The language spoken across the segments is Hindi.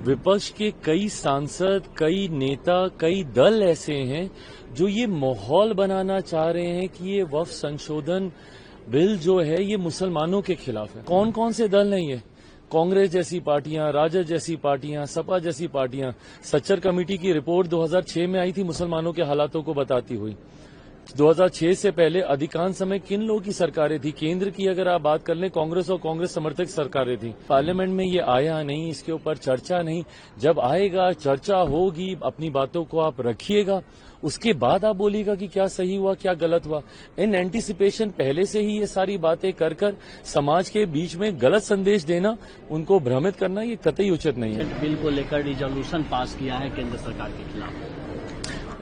विपक्ष के कई सांसद, कई नेता, कई दल ऐसे हैं जो ये माहौल बनाना चाह रहे हैं कि ये वक्फ संशोधन बिल जो है ये मुसलमानों के खिलाफ है। कौन कौन से दल हैं ये? कांग्रेस जैसी पार्टियां, राजद जैसी पार्टियां, सपा जैसी पार्टियां। सच्चर कमेटी की रिपोर्ट 2006 में आई थी मुसलमानों के हालातों को बताती हुई। 2006 से पहले अधिकांश समय किन लोगों की सरकारें थी? केंद्र की अगर आप बात कर लें, कांग्रेस और कांग्रेस समर्थक सरकारें थी। पार्लियामेंट में ये आया नहीं, इसके ऊपर चर्चा नहीं। जब आएगा, चर्चा होगी, अपनी बातों को आप रखिएगा, उसके बाद आप बोलिएगा कि क्या सही हुआ, क्या गलत हुआ। इन एंटीसिपेशन पहले से ही ये सारी बातें कर कर समाज के बीच में गलत संदेश देना, उनको भ्रमित करना, ये कतई उचित नहीं है। बिल को लेकर रिजोल्यूशन पास किया है केंद्र सरकार के खिलाफ।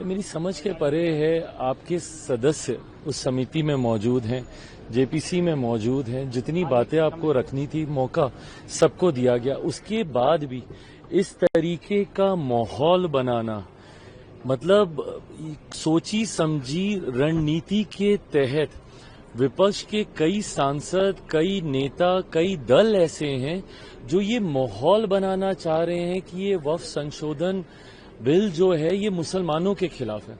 मेरी समझ के परे है। आपके सदस्य उस समिति में मौजूद हैं, जेपीसी में मौजूद हैं। जितनी बातें आपको रखनी थी, मौका सबको दिया गया। उसके बाद भी इस तरीके का माहौल बनाना, मतलब सोची समझी रणनीति के तहत विपक्ष के कई सांसद, कई नेता, कई दल ऐसे हैं जो ये माहौल बनाना चाह रहे हैं कि ये वक्फ संशोधन बिल जो है ये मुसलमानों के खिलाफ है।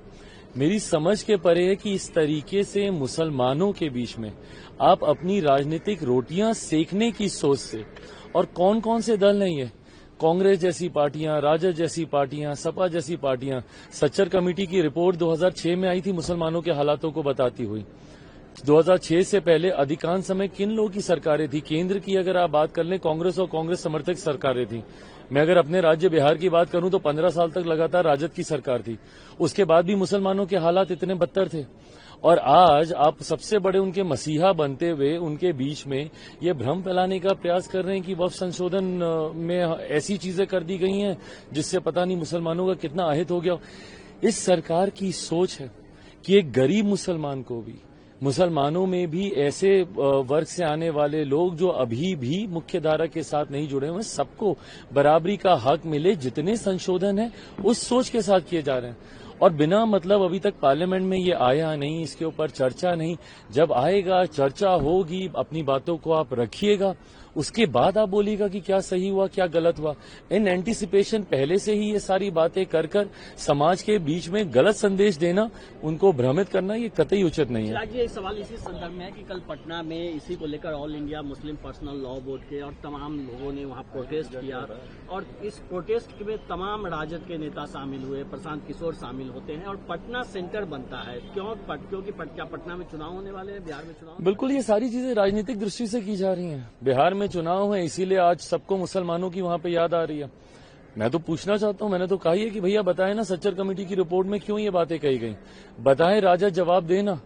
मेरी समझ के परे है कि इस तरीके से मुसलमानों के बीच में आप अपनी राजनीतिक रोटियां सेकने की सोच से, और कौन कौन से दल नहीं है? कांग्रेस जैसी पार्टियां, राजद जैसी पार्टियां, सपा जैसी पार्टियां। सच्चर कमेटी की रिपोर्ट 2006 में आई थी मुसलमानों के हालातों को बताती हुई। 2006 से पहले अधिकांश समय किन लोगों की सरकारें थी? केंद्र की अगर आप बात कर लें, कांग्रेस और कांग्रेस समर्थक सरकारें थी। मैं अगर अपने राज्य बिहार की बात करूं तो 15 साल तक लगातार राजद की सरकार थी। उसके बाद भी मुसलमानों के हालात इतने बदतर थे। और आज आप सबसे बड़े उनके मसीहा बनते हुए उनके बीच में ये भ्रम फैलाने का प्रयास कर रहे हैं कि वक्फ संशोधन में ऐसी चीजें कर दी गई हैं जिससे पता नहीं मुसलमानों का कितना अहित हो गया। इस सरकार की सोच है कि एक गरीब मुसलमान को भी, मुसलमानों में भी ऐसे वर्ग से आने वाले लोग जो अभी भी मुख्य धारा के साथ नहीं जुड़े हुए, सबको बराबरी का हक मिले। जितने संशोधन है उस सोच के साथ किए जा रहे हैं, और बिना मतलब अभी तक पार्लियामेंट में ये आया नहीं, इसके ऊपर चर्चा नहीं। जब आएगा, चर्चा होगी, अपनी बातों को आप रखिएगा, उसके बाद आप बोलिएगा कि क्या सही हुआ, क्या गलत हुआ। इन एंटीसिपेशन पहले से ही ये सारी बातें कर कर समाज के बीच में गलत संदेश देना, उनको भ्रमित करना, ये कतई उचित नहीं है। राज्य एक सवाल इसी संदर्भ में है कि कल पटना में इसी को लेकर all India Muslim personal law board के और तमाम लोगों ने वहां प्रोटेस्ट किया, और इस प्रोटेस्ट में तमाम राजद के नेता शामिल हुए, प्रशांत किशोर शामिल होते हैं, और पटना सेंटर बनता है। क्योंकि पटना में चुनाव होने वाले हैं, बिहार में चुनाव। बिल्कुल, ये सारी चीजें राजनीतिक दृष्टि से की जा रही हैं। बिहार में चुनाव है, इसीलिए आज सबको मुसलमानों की वहां पे याद आ रही है। मैं तो पूछना चाहता हूं, मैंने तो कहा ही है कि भैया बताएं ना, सच्चर कमेटी की रिपोर्ट में क्यों ये बातें कही गई? बताएं, राजद जवाब देना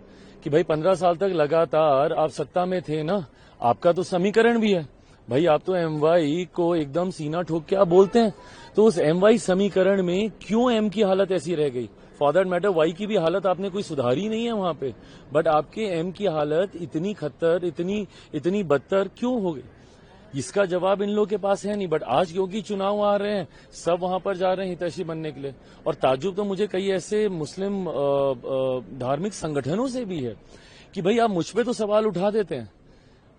कि भाई 15 साल तक लगातार आप सत्ता में थे ना, आपका तो समीकरण भी है भाई। आप तो एमवाई को एकदम सीना ठोक के आप बोलते हैं, तो उस एमवाई समीकरण में क्यों एम की हालत ऐसी रह गई? फॉर दैट मैटर वाई की भी हालत आपने कोई सुधारी नहीं है वहां पे, बट आपके एम की हालत इतनी खतर, इतनी बदतर क्यों हो गई? इसका जवाब इन लोगों के पास है नहीं। बट आज क्योंकि चुनाव आ रहे हैं, सब वहां पर जा रहे हैं हितैषी बनने के लिए। और ताज्जुब तो मुझे कई ऐसे मुस्लिम धार्मिक संगठनों से भी है कि भाई आप मुझ पे तो सवाल उठा देते हैं,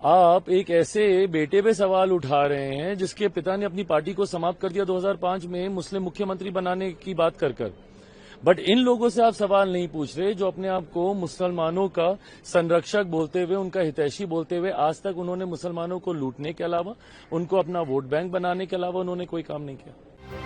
आप एक ऐसे बेटे पे सवाल उठा रहे हैं जिसके पिता ने अपनी पार्टी को समाप्त कर दिया 2005 में मुस्लिम मुख्यमंत्री बनाने की बात कर। बट इन लोगों से आप सवाल नहीं पूछ रहे जो अपने आप को मुसलमानों का संरक्षक बोलते हुए, उनका हितैषी बोलते हुए, आज तक उन्होंने मुसलमानों को लूटने के अलावा, उनको अपना वोट बैंक बनाने के अलावा उन्होंने कोई काम नहीं किया।